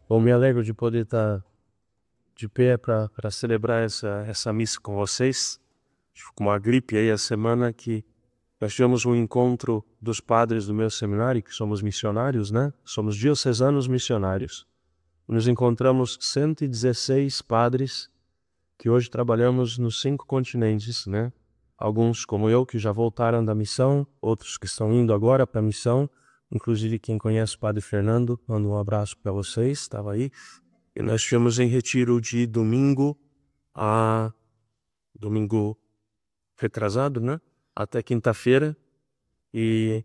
Bom, me alegro de poder estar de pé para celebrar essa missa com vocês. Com uma gripe aí a semana que nós tivemos um encontro dos padres do meu seminário, que somos missionários, né? Somos diocesanos missionários. Nos encontramos 116 padres que hoje trabalhamos nos 5 continentes, né? Alguns, como eu, que já voltaram da missão, outros que estão indo agora para a missão. Inclusive, quem conhece o Padre Fernando, manda um abraço para vocês, estava aí. E nós estivemos em retiro de domingo a domingo retrasado, né? Até quinta-feira. E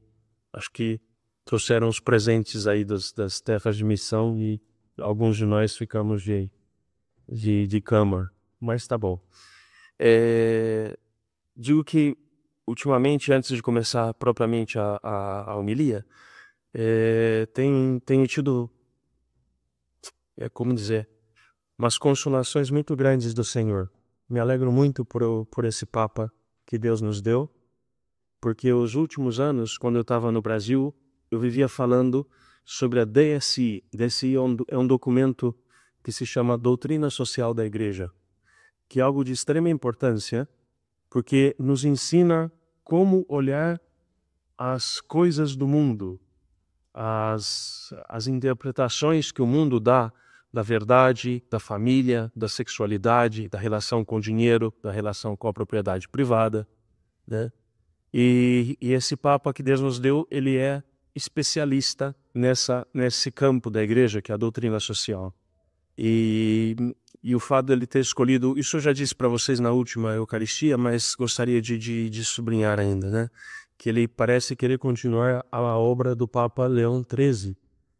acho que trouxeram os presentes aí das terras de missão e alguns de nós ficamos de cama. Mas tá bom. Digo que, ultimamente, antes de começar propriamente a homilia, tenho tido, como dizer, umas consolações muito grandes do Senhor. Me alegro muito por esse Papa que Deus nos deu, porque os últimos anos, quando eu estava no Brasil, eu vivia falando sobre a DSI. DSI é um documento que se chama Doutrina Social da Igreja, que é algo de extrema importância, porque nos ensina como olhar as coisas do mundo, as interpretações que o mundo dá da verdade, da família, da sexualidade, da relação com o dinheiro, da relação com a propriedade privada, né? E esse Papa que Deus nos deu, ele é especialista nesse campo da igreja, que é a doutrina social. E o fato dele ter escolhido, isso eu já disse para vocês na última Eucaristia, mas gostaria de sublinhar ainda, né? Que ele parece querer continuar a obra do Papa Leão XIII,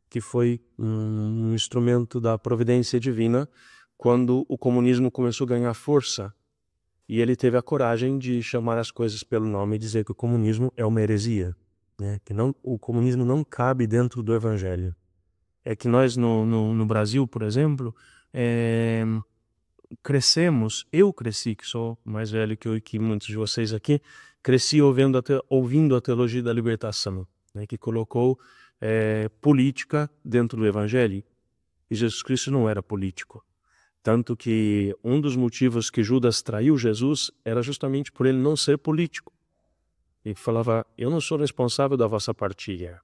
que foi um instrumento da providência divina quando o comunismo começou a ganhar força. E ele teve a coragem de chamar as coisas pelo nome e dizer que o comunismo é uma heresia, né? Que o comunismo não cabe dentro do evangelho. É que nós no Brasil, por exemplo, crescemos, eu cresci, que sou mais velho que muitos de vocês aqui, cresci ouvindo a teologia da libertação, né? Que colocou política dentro do evangelho. E Jesus Cristo não era político. Tanto que um dos motivos que Judas traiu Jesus era justamente por ele não ser político. Ele falava, eu não sou responsável da vossa partilha.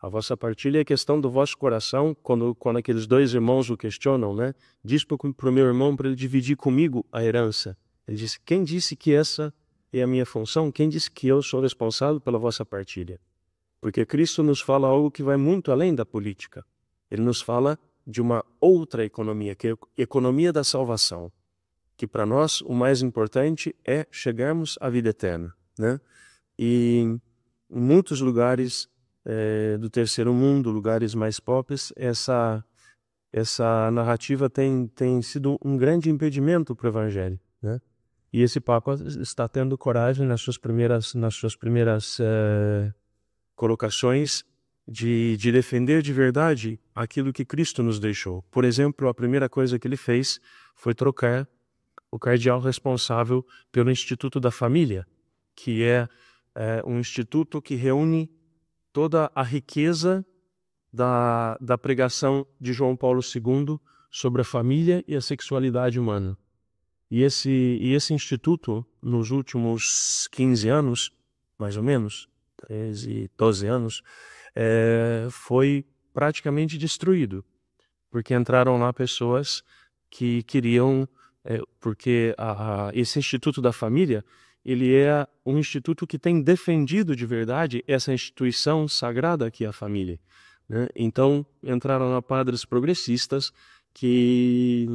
A vossa partilha é questão do vosso coração. Quando aqueles dois irmãos o questionam, né? Diz para o meu irmão para ele dividir comigo a herança. Ele disse, quem disse que essa é a minha função? Quem disse que eu sou responsável pela vossa partilha? Porque Cristo nos fala algo que vai muito além da política. Ele nos fala de uma outra economia, que é a economia da salvação, que para nós o mais importante é chegarmos à vida eterna, né? E em muitos lugares do terceiro mundo, lugares mais pobres, essa narrativa tem sido um grande impedimento para o evangelho, né? E esse Papa está tendo coragem nas suas primeiras colocações de defender de verdade aquilo que Cristo nos deixou. Por exemplo, a primeira coisa que ele fez foi trocar o cardeal responsável pelo Instituto da Família, que é um instituto que reúne toda a riqueza da pregação de João Paulo II sobre a família e a sexualidade humana. E esse instituto, nos últimos 15 anos, mais ou menos, 13, 12 anos, foi praticamente destruído, porque entraram lá pessoas que queriam, porque esse Instituto da Família, ele é um instituto que tem defendido de verdade essa instituição sagrada que é a família, né? Então, entraram lá padres progressistas que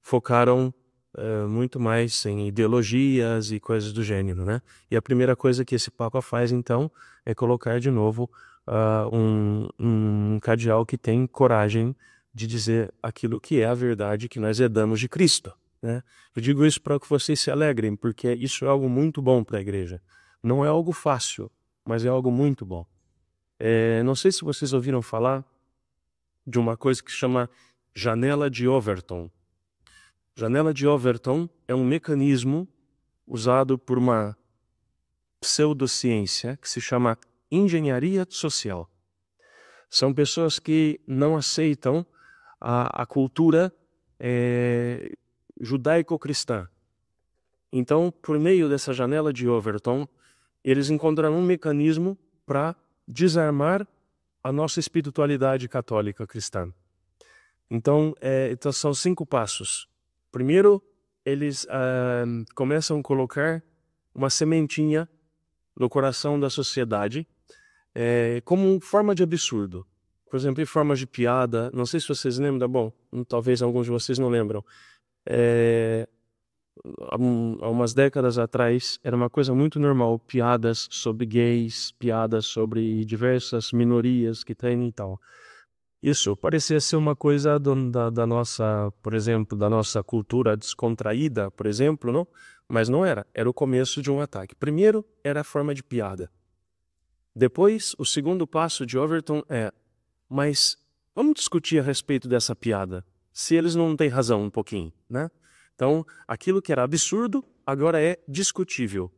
focaram muito mais em ideologias e coisas do gênero, né? E a primeira coisa que esse Papa faz, então, é colocar de novo um cardeal que tem coragem de dizer aquilo que é a verdade que nós herdamos de Cristo, né? Eu digo isso para que vocês se alegrem, porque isso é algo muito bom para a igreja. Não é algo fácil, mas é algo muito bom. Não sei se vocês ouviram falar de uma coisa que se chama janela de Overton. Janela de Overton é um mecanismo usado por uma pseudociência que se chama engenharia social. São pessoas que não aceitam a cultura judaico-cristã. Então, por meio dessa janela de Overton, eles encontraram um mecanismo para desarmar a nossa espiritualidade católica cristã. Então, então são 5 passos. Primeiro, eles começam a colocar uma sementinha no coração da sociedade como forma de absurdo. Por exemplo, em forma de piada. Não sei se vocês lembram, bom, talvez alguns de vocês não lembram. Há umas décadas atrás, era uma coisa muito normal, piadas sobre gays, piadas sobre diversas minorias que tem e tal. Isso parecia ser uma coisa da nossa, por exemplo, da nossa cultura descontraída, por exemplo, não? Mas não era. Era o começo de um ataque. Primeiro, era a forma de piada. Depois, o segundo passo de Overton mas vamos discutir a respeito dessa piada, se eles não têm razão um pouquinho, né? Então, aquilo que era absurdo, agora é discutível.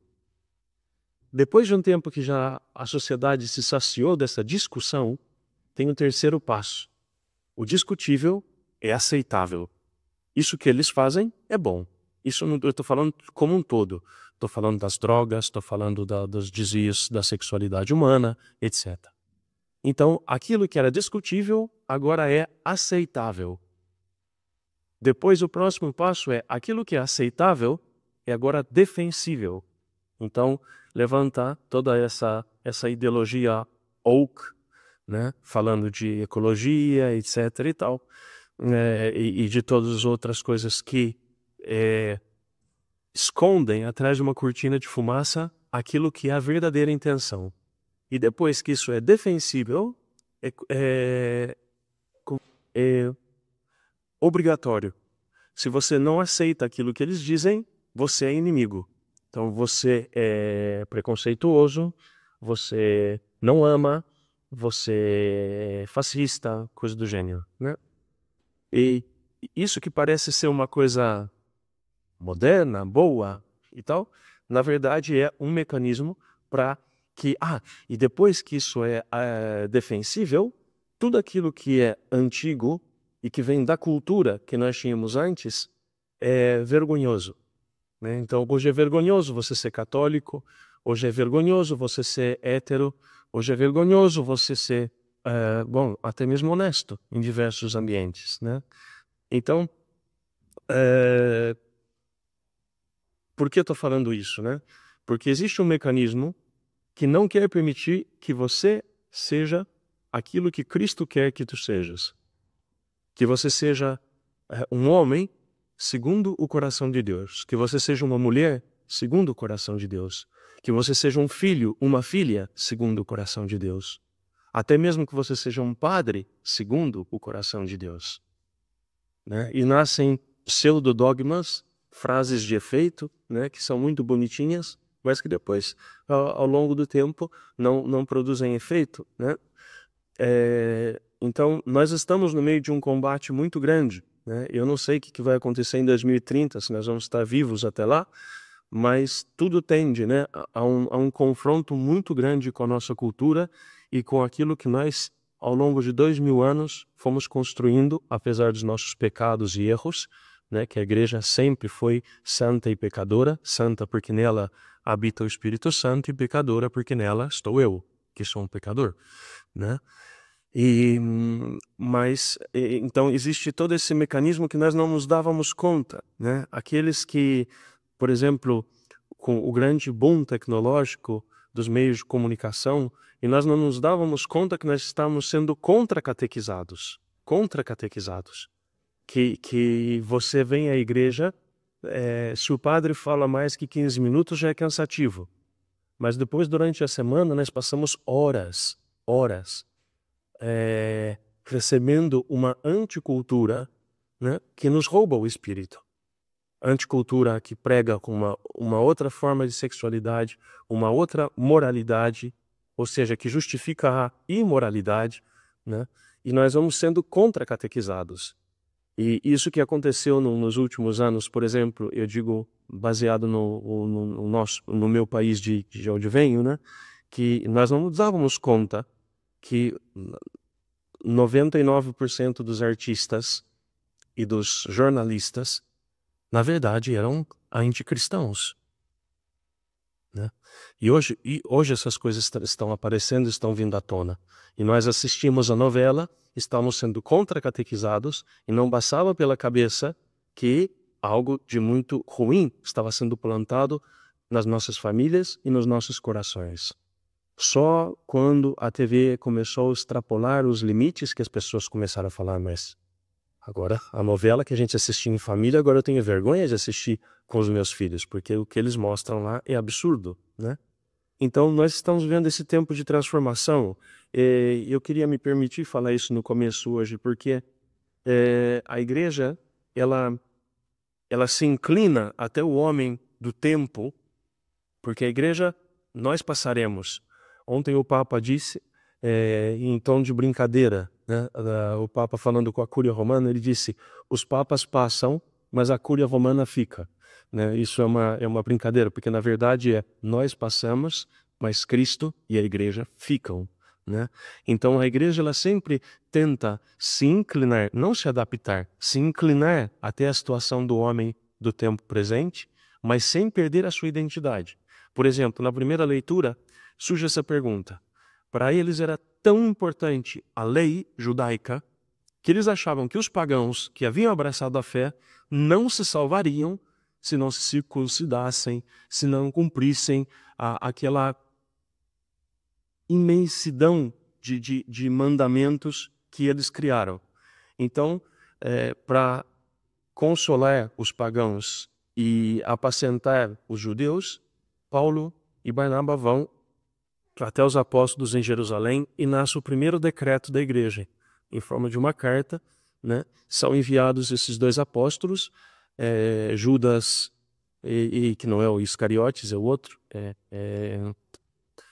Depois de um tempo que já a sociedade se saciou dessa discussão, tem o terceiro passo. O discutível é aceitável. Isso que eles fazem é bom. Isso eu estou falando como um todo. Estou falando das drogas, estou falando dos desvios da sexualidade humana, etc. Então, aquilo que era discutível, agora é aceitável. Depois, o próximo passo é aquilo que é aceitável, é agora defensível. Então, levantar toda essa ideologia woke, né? Falando de ecologia, etc. e tal, e de todas as outras coisas que escondem atrás de uma cortina de fumaça aquilo que é a verdadeira intenção. E depois que isso é defensível, é obrigatório. Se você não aceita aquilo que eles dizem, você é inimigo. Então você é preconceituoso, você não ama, você é fascista, coisa do gênero, né? E isso que parece ser uma coisa moderna, boa e tal, na verdade é um mecanismo para que, e depois que isso é defensível, tudo aquilo que é antigo e que vem da cultura que nós tínhamos antes é vergonhoso, né? Então, hoje é vergonhoso você ser católico, hoje é vergonhoso você ser hétero, hoje é vergonhoso você ser, até mesmo honesto em diversos ambientes, né? Então, por que eu estou falando isso, né? Porque existe um mecanismo que não quer permitir que você seja aquilo que Cristo quer que tu sejas. Que você seja um homem segundo o coração de Deus. Que você seja uma mulher segundo o coração de Deus. Que você seja um filho, uma filha segundo o coração de Deus. Até mesmo que você seja um padre segundo o coração de Deus, né? E nascem pseudodogmas, frases de efeito, né, que são muito bonitinhas, mas que depois, ao longo do tempo, não produzem efeito, né? Então, nós estamos no meio de um combate muito grande, né? Eu não sei o que vai acontecer em 2030, se nós vamos estar vivos até lá, mas tudo tende, né, a um confronto muito grande com a nossa cultura e com aquilo que nós, ao longo de 2000 anos, fomos construindo, apesar dos nossos pecados e erros, né, que a igreja sempre foi santa e pecadora, santa porque nela habita o Espírito Santo e pecadora porque nela estou eu, que sou um pecador, né? Então existe todo esse mecanismo que nós não nos dávamos conta, né? Aqueles que, por exemplo, com o grande boom tecnológico dos meios de comunicação, e nós não nos dávamos conta que nós estávamos sendo contra-catequizados. Que você vem à igreja, se o padre fala mais que 15 minutos já é cansativo. Mas depois, durante a semana, nós passamos horas recebendo uma anticultura, né, que nos rouba o espírito. Anticultura que prega com uma outra forma de sexualidade, uma outra moralidade, ou seja, que justifica a imoralidade, né? E nós vamos sendo contra-catequizados. E isso que aconteceu nos últimos anos, por exemplo, eu digo baseado no meu país de onde venho, né? Que nós não nos dávamos conta que 99% dos artistas e dos jornalistas, na verdade, eram anticristãos, né? E hoje essas coisas estão aparecendo, estão vindo à tona. E nós assistimos a novela, estamos sendo contra-catequizados, e não passava pela cabeça que algo de muito ruim estava sendo plantado nas nossas famílias e nos nossos corações. Só quando a TV começou a extrapolar os limites que as pessoas começaram a falar, mas agora a novela que a gente assistia em família, agora eu tenho vergonha de assistir com os meus filhos, porque o que eles mostram lá é absurdo, né? Então nós estamos vendo esse tempo de transformação. Eu queria me permitir falar isso no começo hoje, porque a igreja, ela se inclina até o homem do tempo, porque a igreja, nós passaremos. Ontem o Papa disse, em tom de brincadeira, né, o Papa falando com a Cúria Romana, ele disse, os papas passam, mas a Cúria Romana fica, né? Isso é uma brincadeira, porque na verdade nós passamos, mas Cristo e a igreja ficam, né? Então a igreja, ela sempre tenta se inclinar, não se adaptar, se inclinar até a situação do homem do tempo presente, mas sem perder a sua identidade. Por exemplo, na primeira leitura, surge essa pergunta. Para eles era tão importante a lei judaica que eles achavam que os pagãos que haviam abraçado a fé não se salvariam se não se circuncidassem, se não cumprissem aquela imensidão de mandamentos que eles criaram. Então, para consolar os pagãos e apacentar os judeus, Paulo e Barnaba vão até os apóstolos em Jerusalém e nasce o primeiro decreto da igreja, em forma de uma carta, né? São enviados esses dois apóstolos, Judas, que não é o Iscariotes, é o outro,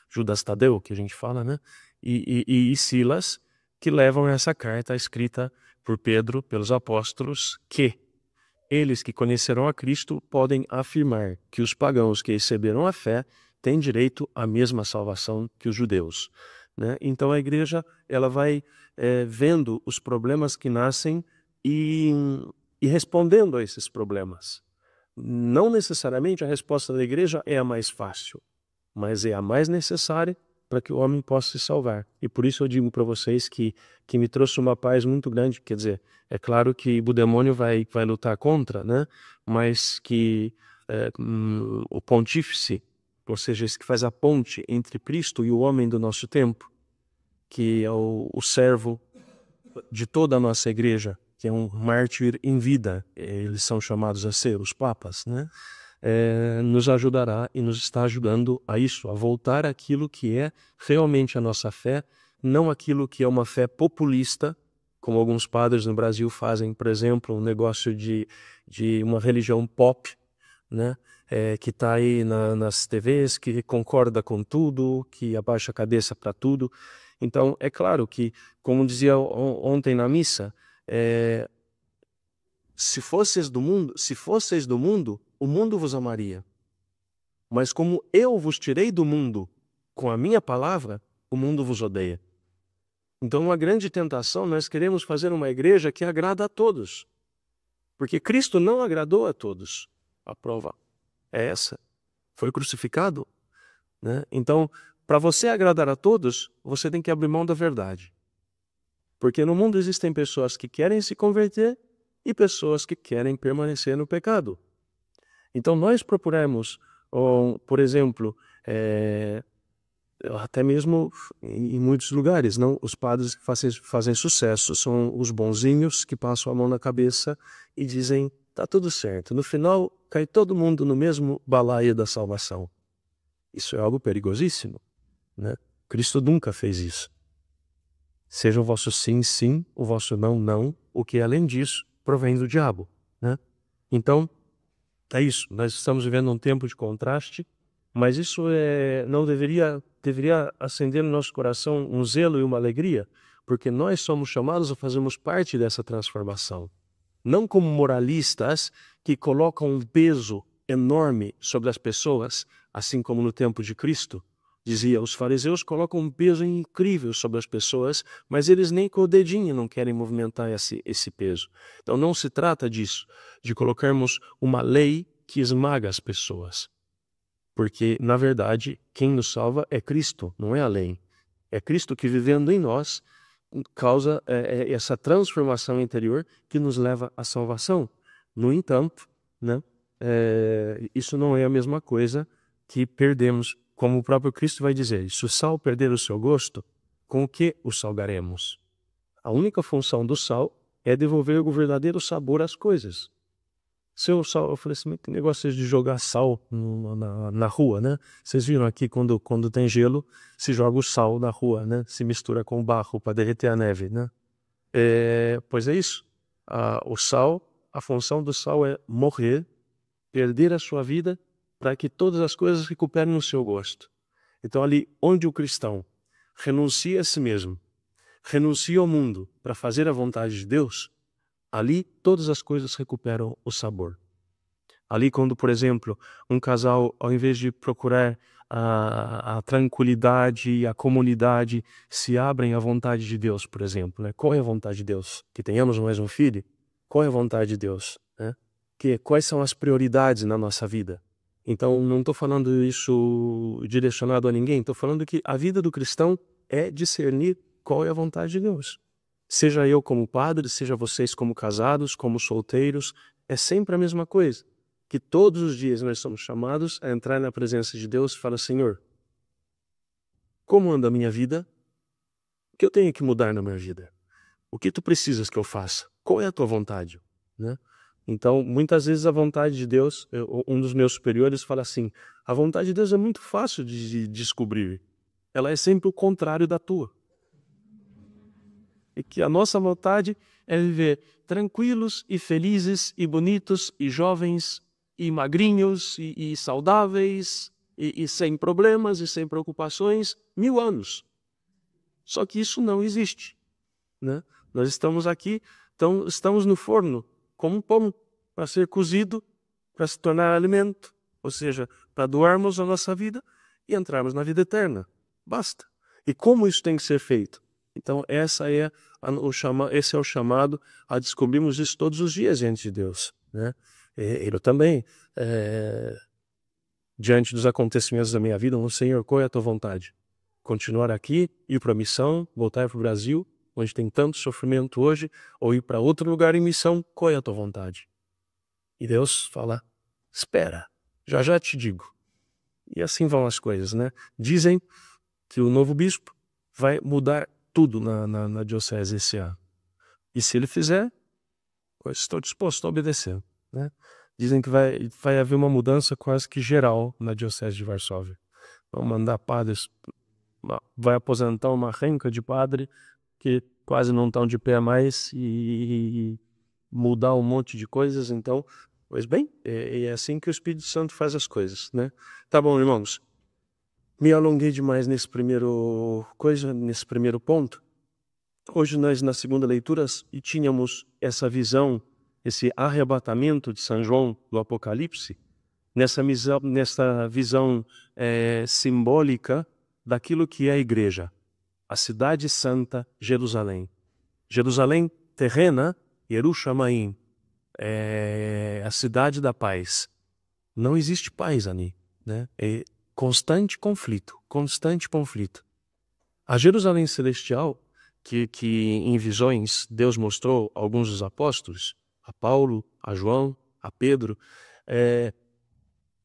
Judas Tadeu, que a gente fala, né? E Silas, que levam essa carta escrita por Pedro, pelos apóstolos, que eles que conhecerão a Cristo podem afirmar que os pagãos que receberam a fé têm direito à mesma salvação que os judeus, né? Então a igreja, ela vai vendo os problemas que nascem e respondendo a esses problemas. Não necessariamente a resposta da igreja é a mais fácil, mas é a mais necessária para que o homem possa se salvar. E por isso eu digo para vocês que me trouxe uma paz muito grande. Quer dizer, é claro que o demônio vai lutar contra, né? Mas que o pontífice, ou seja, esse que faz a ponte entre Cristo e o homem do nosso tempo, que é o servo de toda a nossa igreja, que é um mártir em vida, eles são chamados a ser os papas, né? Nos ajudará e nos está ajudando a isso, a voltar àquilo que é realmente a nossa fé, não aquilo que é uma fé populista, como alguns padres no Brasil fazem, por exemplo, um negócio de uma religião pop, né? Que está aí nas TVs, que concorda com tudo, que abaixa a cabeça para tudo. Então, é claro que, como dizia ontem na missa, se fosseis do mundo, o mundo vos amaria. Mas como eu vos tirei do mundo com a minha palavra, o mundo vos odeia. Então, uma grande tentação, nós queremos fazer uma igreja que agrada a todos. Porque Cristo não agradou a todos. A prova é essa. Foi crucificado, né? Então, para você agradar a todos, você tem que abrir mão da verdade. Porque no mundo existem pessoas que querem se converter e pessoas que querem permanecer no pecado. Então nós procuramos, por exemplo, até mesmo em muitos lugares, não, os padres que fazem sucesso são os bonzinhos que passam a mão na cabeça e dizem, tá tudo certo. No final, cai todo mundo no mesmo balaio da salvação. Isso é algo perigosíssimo, né? Cristo nunca fez isso. Seja o vosso sim, sim, o vosso não, não. O que além disso provém do diabo, né? Então, é isso. Nós estamos vivendo um tempo de contraste, mas isso não deveria acender no nosso coração um zelo e uma alegria, porque nós somos chamados a fazermos parte dessa transformação. Não como moralistas que colocam um peso enorme sobre as pessoas, assim como no tempo de Cristo, Dizia, os fariseus colocam um peso incrível sobre as pessoas, mas eles nem com o dedinho não querem movimentar esse peso. Então não se trata disso, de colocarmos uma lei que esmaga as pessoas. Porque, na verdade, quem nos salva é Cristo, não é a lei. É Cristo que, vivendo em nós, causa essa transformação interior que nos leva à salvação. No entanto, né, isso não é a mesma coisa que perdemos, como o próprio Cristo vai dizer, se o sal perder o seu gosto, com o que o salgaremos? A única função do sal é devolver o verdadeiro sabor às coisas. Seu sal, eu falei assim, que negócio de jogar sal na rua, né? Vocês viram aqui quando tem gelo, se joga o sal na rua, né? Se mistura com o barro para derreter a neve, né? Pois é isso. O sal, a função do sal é morrer, perder a sua vida para que todas as coisas recuperem o seu gosto. Então ali onde o cristão renuncia a si mesmo, renuncia ao mundo para fazer a vontade de Deus, ali todas as coisas recuperam o sabor. Ali quando, por exemplo, um casal, ao invés de procurar a tranquilidade e a comunidade, se abrem à vontade de Deus, por exemplo, né? Qual é a vontade de Deus? Que tenhamos mais um filho? Qual é a vontade de Deus? Né? Quais são as prioridades na nossa vida? Então, não estou falando isso direcionado a ninguém, estou falando que a vida do cristão é discernir qual é a vontade de Deus. Seja eu como padre, seja vocês como casados, como solteiros, é sempre a mesma coisa. Que todos os dias nós somos chamados a entrar na presença de Deus e falar, Senhor, como anda a minha vida? O que eu tenho que mudar na minha vida? O que tu precisas que eu faça? Qual é a tua vontade? Né? Então, muitas vezes a vontade de Deus, um dos meus superiores fala assim, a vontade de Deus é muito fácil de descobrir. Ela é sempre o contrário da tua. E que a nossa vontade é viver tranquilos e felizes e bonitos e jovens e magrinhos e saudáveis e sem problemas e sem preocupações 1000 anos. Só que isso não existe. Né? Nós estamos aqui, então estamos no forno como um pão para ser cozido, para se tornar alimento, ou seja, para doarmos a nossa vida e entrarmos na vida eterna. Basta. E como isso tem que ser feito? Então esse é o chamado a descobrirmos isso todos os dias diante de Deus. Né? Eu também, diante dos acontecimentos da minha vida, Senhor, qual é a tua vontade? Continuar aqui, ir para a missão, voltar para o Brasil, onde tem tanto sofrimento hoje, ou ir para outro lugar em missão, qual é a tua vontade? E Deus fala, espera, já já te digo. E assim vão as coisas, né? Dizem que o novo bispo vai mudar tudo na diocese esse ano. E se ele fizer, eu estou disposto a obedecer. Né? Dizem que vai haver uma mudança quase que geral na diocese de Varsóvia. Vão mandar padres, vai aposentar uma renca de padre que quase não estão de pé mais e mudar um monte de coisas. Então, pois bem, é assim que o Espírito Santo faz as coisas. Né? Tá bom, irmãos. Me alonguei demais nesse primeiro ponto. Hoje nós, na segunda leitura, tínhamos essa visão, esse arrebatamento de São João do Apocalipse, nessa visão simbólica daquilo que é a igreja, a cidade santa Jerusalém. Jerusalém terrena, Jerusalém, é a cidade da paz. Não existe paz ali, né? É constante conflito. A Jerusalém celestial, que em visões Deus mostrou a alguns dos apóstolos, a Paulo, a João, a Pedro,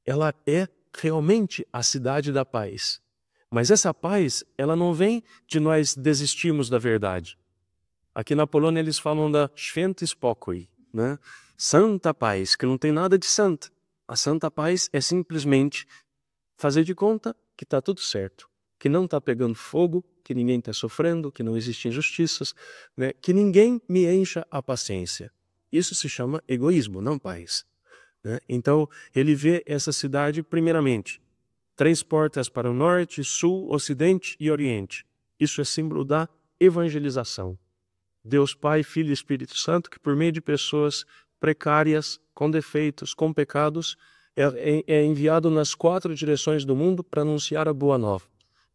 ela é realmente a cidade da paz. Mas essa paz, ela não vem de nós desistirmos da verdade. Aqui na Polônia eles falam da Święty Spokój, né? Santa paz, que não tem nada de santa. A santa paz é simplesmente fazer de conta que está tudo certo, que não está pegando fogo, que ninguém está sofrendo, que não existem injustiças, né? Que ninguém me encha a paciência. Isso se chama egoísmo, não paz. Né? Então, ele vê essa cidade, primeiramente, 3 portas para o norte, sul, ocidente e oriente. Isso é símbolo da evangelização. Deus Pai, Filho e Espírito Santo, que por meio de pessoas precárias, com defeitos, com pecados, é enviado nas 4 direções do mundo para anunciar a boa nova.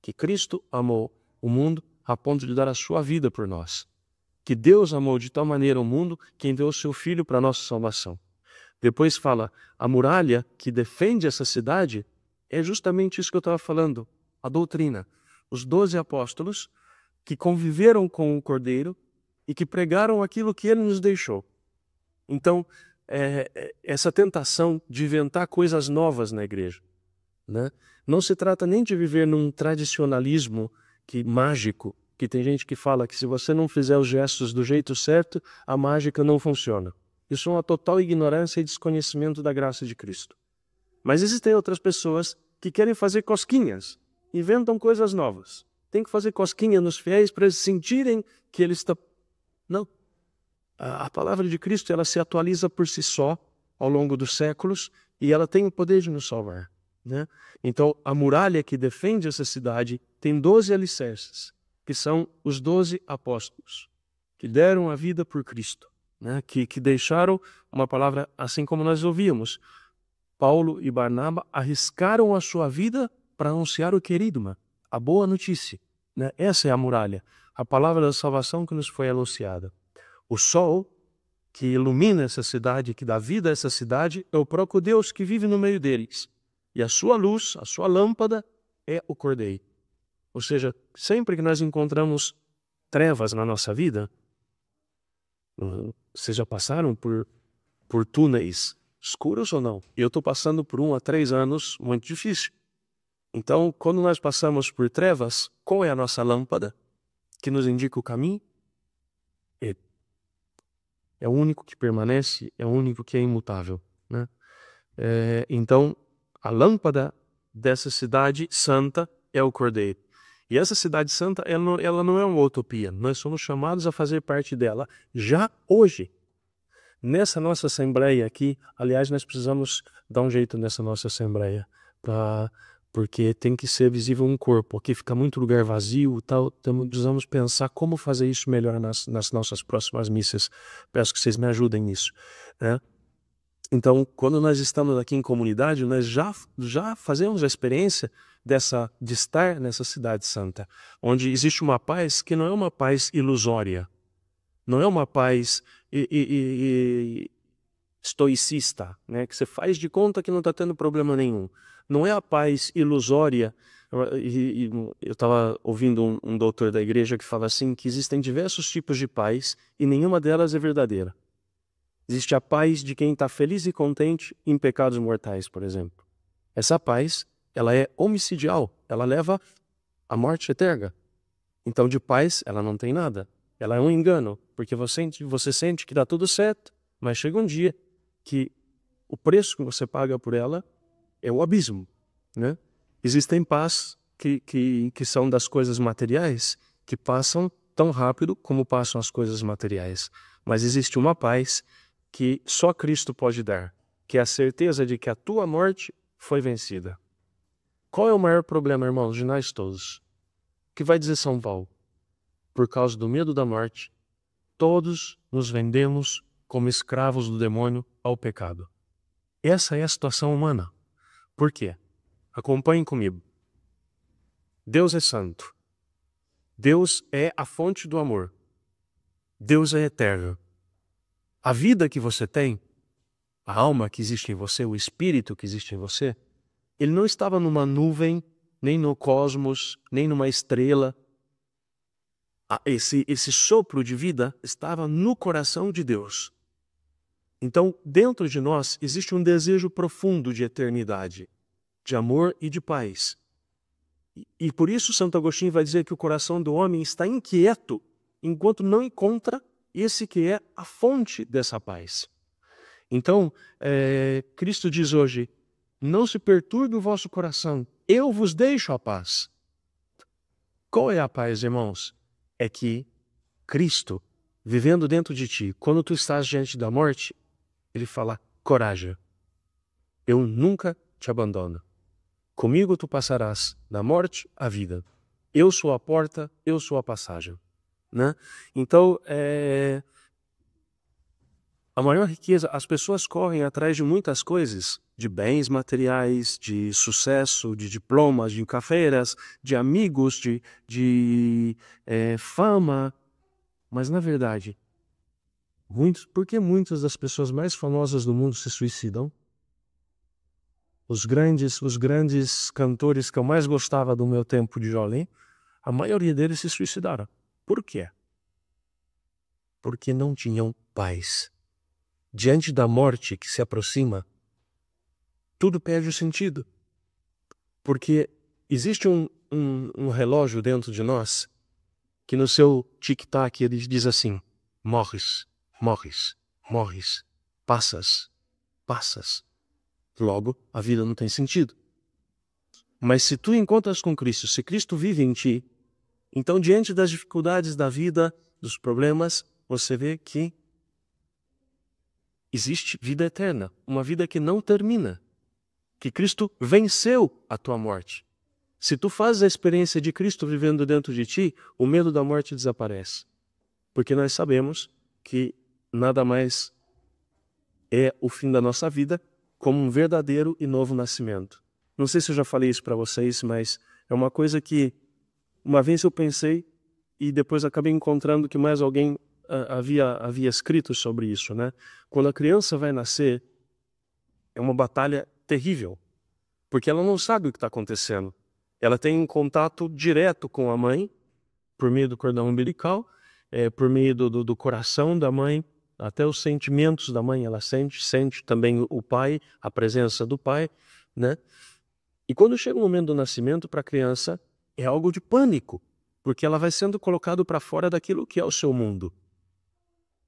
que Cristo amou o mundo a ponto de dar a sua vida por nós. Que Deus amou de tal maneira o mundo que deu o seu Filho para a nossa salvação. Depois fala, a muralha que defende essa cidade é justamente isso que eu estava falando, a doutrina. Os 12 apóstolos que conviveram com o Cordeiro e que pregaram aquilo que ele nos deixou. Então, essa tentação de inventar coisas novas na igreja, né? Não se trata nem de viver num tradicionalismo mágico, que tem gente que fala que se você não fizer os gestos do jeito certo, a mágica não funciona. Isso é uma total ignorância e desconhecimento da graça de Cristo. Mas existem outras pessoas que querem fazer cosquinhas, inventam coisas novas. Tem que fazer cosquinha nos fiéis para eles sentirem que eles estão... Não. A palavra de Cristo, ela se atualiza por si só ao longo dos séculos e ela tem o poder de nos salvar, né? Então, a muralha que defende essa cidade tem 12 alicerces, que são os 12 apóstolos, que deram a vida por Cristo, né? Que deixaram uma palavra assim como nós ouvíamos. Paulo e Barnaba arriscaram a sua vida para anunciar o querigma, a boa notícia, né? Essa é a muralha, a palavra da salvação que nos foi anunciada. O sol que ilumina essa cidade, que dá vida a essa cidade, é o próprio Deus que vive no meio deles. E a sua luz, a sua lâmpada, é o Cordeiro. Ou seja, sempre que nós encontramos trevas na nossa vida, vocês já passaram por túneis escuros ou não? Eu estou passando por 1 a 3 anos muito difícil. Então, quando nós passamos por trevas, qual é a nossa lâmpada que nos indica o caminho? É o único que permanece, é o único que é imutável, né? Então, a lâmpada dessa cidade santa é o Cordeiro. E essa cidade santa, ela não é uma utopia. Nós somos chamados a fazer parte dela já hoje. Nessa nossa assembleia aqui, aliás, nós precisamos dar um jeito nessa nossa assembleia, porque tem que ser visível um corpo. Aqui fica muito lugar vazio e tal. Precisamos pensar como fazer isso melhor nas nossas próximas missas. Peço que vocês me ajudem nisso, né? Então, quando nós estamos aqui em comunidade, nós já fazemos a experiência de estar nessa cidade santa, onde existe uma paz que não é uma paz ilusória, não é uma paz estoicista, né? Que você faz de conta que não está tendo problema nenhum. Não é a paz ilusória. Eu estava ouvindo um doutor da igreja que fala assim, que existem diversos tipos de paz e nenhuma delas é verdadeira. Existe a paz de quem está feliz e contente em pecados mortais, por exemplo. Essa paz, ela é homicidial, ela leva à morte eterna. Então, de paz, ela não tem nada. Ela é um engano, porque você sente que dá tudo certo, mas chega um dia que o preço que você paga por ela é o abismo, né? Existem paz que são das coisas materiais, que passam tão rápido como passam as coisas materiais. Mas existe uma paz que só Cristo pode dar, que é a certeza de que a tua morte foi vencida. Qual é o maior problema, irmãos, de nós todos? O que vai dizer São Paulo? Por causa do medo da morte, todos nos vendemos como escravos do demônio ao pecado. Essa é a situação humana. Por quê? Acompanhem comigo. Deus é santo. Deus é a fonte do amor. Deus é eterno. A vida que você tem, a alma que existe em você, o espírito que existe em você, ele não estava numa nuvem, nem no cosmos, nem numa estrela. Esse sopro de vida estava no coração de Deus. Então, dentro de nós existe um desejo profundo de eternidade, de amor e de paz. E por isso Santo Agostinho vai dizer que o coração do homem está inquieto enquanto não encontra esse que é a fonte dessa paz. Então, Cristo diz hoje, não se perturbe o vosso coração, eu vos deixo a paz. Qual é a paz, irmãos? É que Cristo, vivendo dentro de ti, quando tu estás diante da morte, ele fala, coragem, eu nunca te abandono. Comigo tu passarás da morte à vida. Eu sou a porta, eu sou a passagem, né? Então, A maior riqueza, as pessoas correm atrás de muitas coisas, de bens materiais, de sucesso, de diplomas, de carreiras, de amigos, de fama. Mas, na verdade, por que muitas das pessoas mais famosas do mundo se suicidam? Os grandes cantores que eu mais gostava do meu tempo de jovem, a maioria deles se suicidaram. Por quê? Porque não tinham paz. Diante da morte que se aproxima, tudo perde o sentido. Porque existe um relógio dentro de nós que no seu tic-tac ele diz assim: morres, morres, morres, passas, passas. Logo, a vida não tem sentido. Mas se tu encontras com Cristo, se Cristo vive em ti, então diante das dificuldades da vida, dos problemas, você vê que existe vida eterna, uma vida que não termina, que Cristo venceu a tua morte. Se tu fazes a experiência de Cristo vivendo dentro de ti, o medo da morte desaparece. Porque nós sabemos que nada mais é o fim da nossa vida como um verdadeiro e novo nascimento. Não sei se eu já falei isso para vocês, mas é uma coisa que uma vez eu pensei e depois acabei encontrando que mais alguém havia escrito sobre isso, né? Quando a criança vai nascer, é uma batalha terrível, porque ela não sabe o que está acontecendo. Ela tem um contato direto com a mãe, por meio do cordão umbilical, por meio do coração da mãe, até os sentimentos da mãe ela sente também o pai, a presença do pai, né? E quando chega o momento do nascimento para a criança, é algo de pânico, porque ela vai sendo colocada para fora daquilo que é o seu mundo.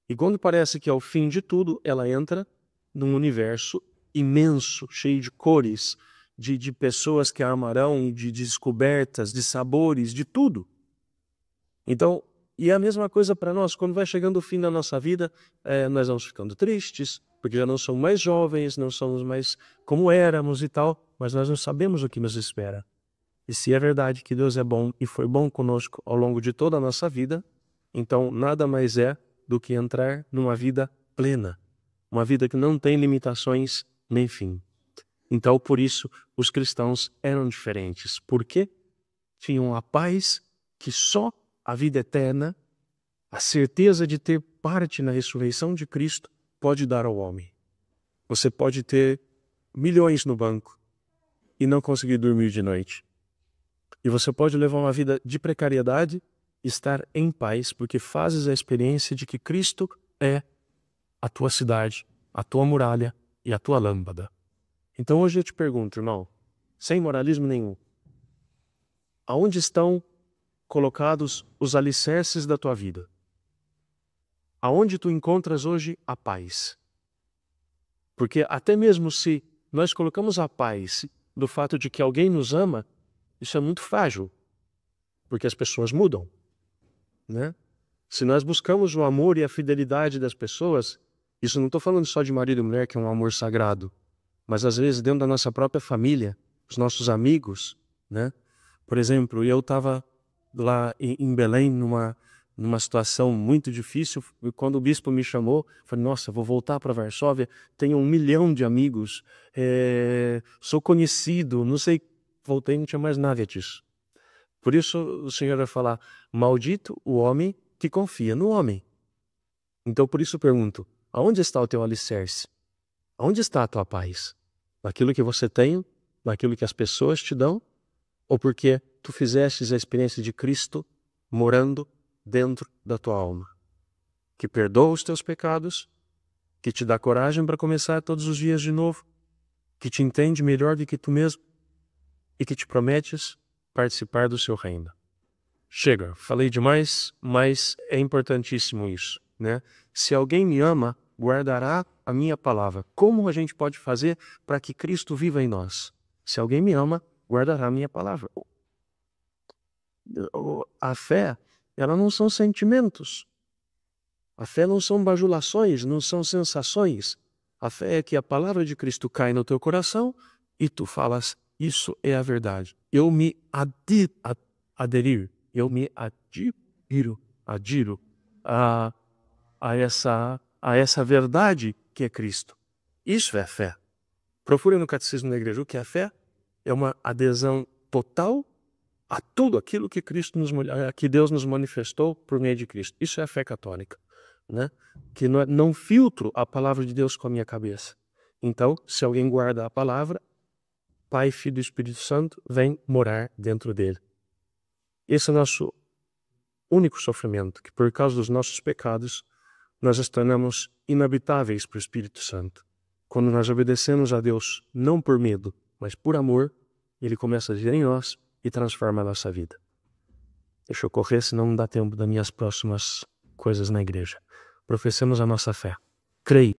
E quando parece que é o fim de tudo, ela entra num universo imenso, cheio de cores, de pessoas que a amarão, de descobertas, de sabores, de tudo. Então, e é a mesma coisa para nós, quando vai chegando o fim da nossa vida, nós vamos ficando tristes, porque já não somos mais jovens, não somos mais como éramos e tal, mas nós não sabemos o que nos espera. E se é verdade que Deus é bom e foi bom conosco ao longo de toda a nossa vida, então nada mais é do que entrar numa vida plena, uma vida que não tem limitações nem fim. Então, por isso, os cristãos eram diferentes. Por quê? Tinham a paz que só a vida eterna, a certeza de ter parte na ressurreição de Cristo, pode dar ao homem. Você pode ter milhões no banco e não conseguir dormir de noite. E você pode levar uma vida de precariedade e estar em paz, porque fazes a experiência de que Cristo é a tua cidade, a tua muralha e a tua lâmpada. Então hoje eu te pergunto, irmão, sem moralismo nenhum, aonde estão colocados os alicerces da tua vida? Aonde tu encontras hoje a paz? Porque até mesmo se nós colocamos a paz do fato de que alguém nos ama, isso é muito frágil, porque as pessoas mudam, né? Se nós buscamos o amor e a fidelidade das pessoas, isso não estou falando só de marido e mulher, que é um amor sagrado, mas às vezes dentro da nossa própria família, os nossos amigos, né? Por exemplo, eu estava lá em Belém numa situação muito difícil, e quando o bispo me chamou, eu falei, nossa, vou voltar para Varsóvia, tenho 1 milhão de amigos, sou conhecido, não sei, voltei e não tinha mais nada disso. Por isso o Senhor vai falar, maldito o homem que confia no homem. Então por isso eu pergunto, aonde está o teu alicerce? Aonde está a tua paz? Naquilo que você tem? Naquilo que as pessoas te dão? Ou porque tu fizestes a experiência de Cristo morando dentro da tua alma? Que perdoa os teus pecados, que te dá coragem para começar todos os dias de novo, que te entende melhor do que tu mesmo e que te prometes participar do seu reino. Chega, falei demais, mas é importantíssimo isso, né? Se alguém me ama, guardará a minha palavra. Como a gente pode fazer para que Cristo viva em nós? Se alguém me ama, guardará a minha palavra. A fé, ela não são sentimentos. A fé não são bajulações, não são sensações. A fé é que a palavra de Cristo cai no teu coração e tu falas, isso é a verdade. Eu me adiro a essa a essa verdade que é Cristo. Isso é fé. Procure no Catecismo da Igreja o que é fé. É uma adesão total a tudo aquilo que que Deus nos manifestou por meio de Cristo. Isso é a fé católica, né? Que não filtro a palavra de Deus com a minha cabeça. Então, se alguém guarda a palavra, Pai, Filho e Espírito Santo vem morar dentro dele. Esse é o nosso único sofrimento, que por causa dos nossos pecados, nós nos tornamos inabitáveis para o Espírito Santo. Quando nós obedecemos a Deus, não por medo, mas por amor, Ele começa a agir em nós e transforma a nossa vida. Deixa eu correr, senão não dá tempo das minhas próximas coisas na igreja. Professemos a nossa fé. Creio